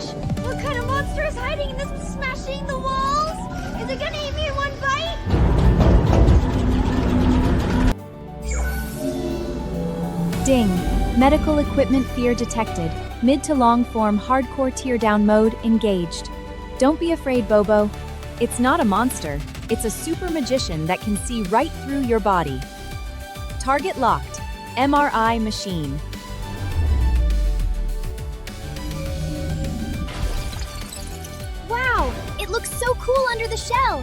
gosh! What kind of monster is hiding in this, smashing the walls? Is it gonna eat me in one bite? Ding. Medical equipment fear detected. Mid to long form hardcore teardown mode engaged. Don't be afraid, Bobo. It's not a monster. It's a super magician that can see right through your body. Target locked. MRI machine. Wow! It looks so cool under the shell!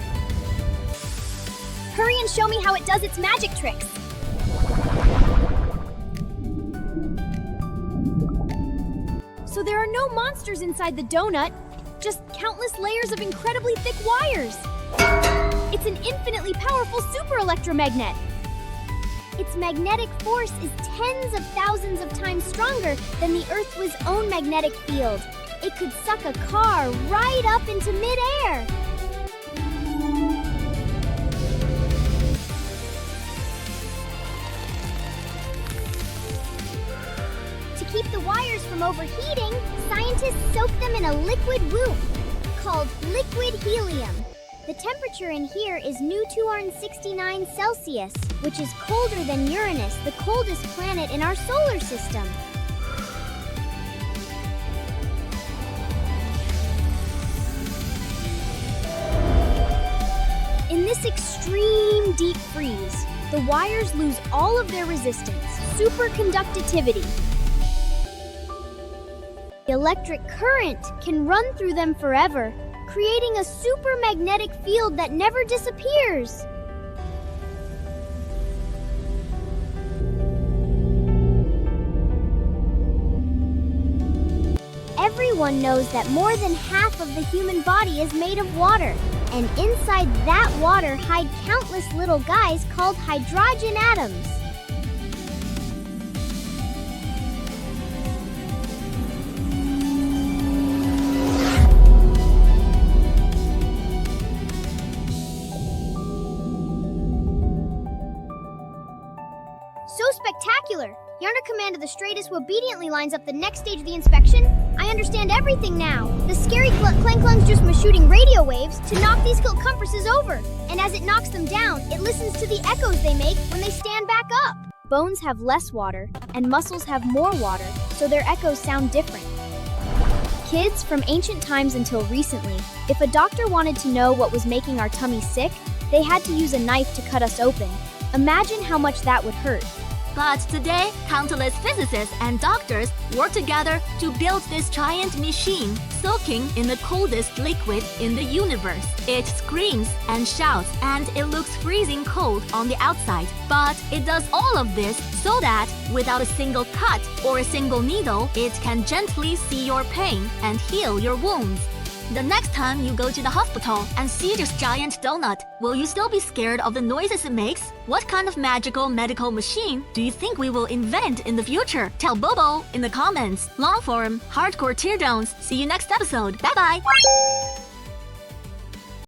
Hurry and show me how it does its magic tricks! So there are no monsters inside the donut, just countless layers of incredibly thick wires. It's an infinitely powerful super electromagnet. Its magnetic force is tens of thousands of times stronger than the Earth's own magnetic field. It could suck a car right up into midair. To keep the wires from overheating, scientists soak them in a liquid womb called liquid helium. The temperature in here is new 269 Celsius, which is colder than Uranus, the coldest planet in our solar system. In this extreme deep freeze, the wires lose all of their resistance, superconductivity. The electric current can run through them forever, creating a super magnetic field that never disappears. Everyone knows that more than half of the human body is made of water, and inside that water hide countless little guys called hydrogen atoms. So spectacular! Yarna Commander the Straightest obediently lines up the next stage of the inspection. I understand everything now. The scary Clang Clang's just shooting radio waves to knock these kilt compasses over. And as it knocks them down, it listens to the echoes they make when they stand back up. Bones have less water, and muscles have more water, so their echoes sound different. Kids, from ancient times until recently, if a doctor wanted to know what was making our tummy sick, they had to use a knife to cut us open. Imagine how much that would hurt. But today, countless physicists and doctors work together to build this giant machine soaking in the coldest liquid in the universe. It screams and shouts, and it looks freezing cold on the outside. But it does all of this so that, without a single cut or a single needle, it can gently see your pain and heal your wounds. The next time you go to the hospital and see this giant donut, will you still be scared of the noises it makes? What kind of magical medical machine do you think we will invent in the future? Tell Bobo in the comments. Long form, hardcore teardowns. See you next episode. Bye-bye!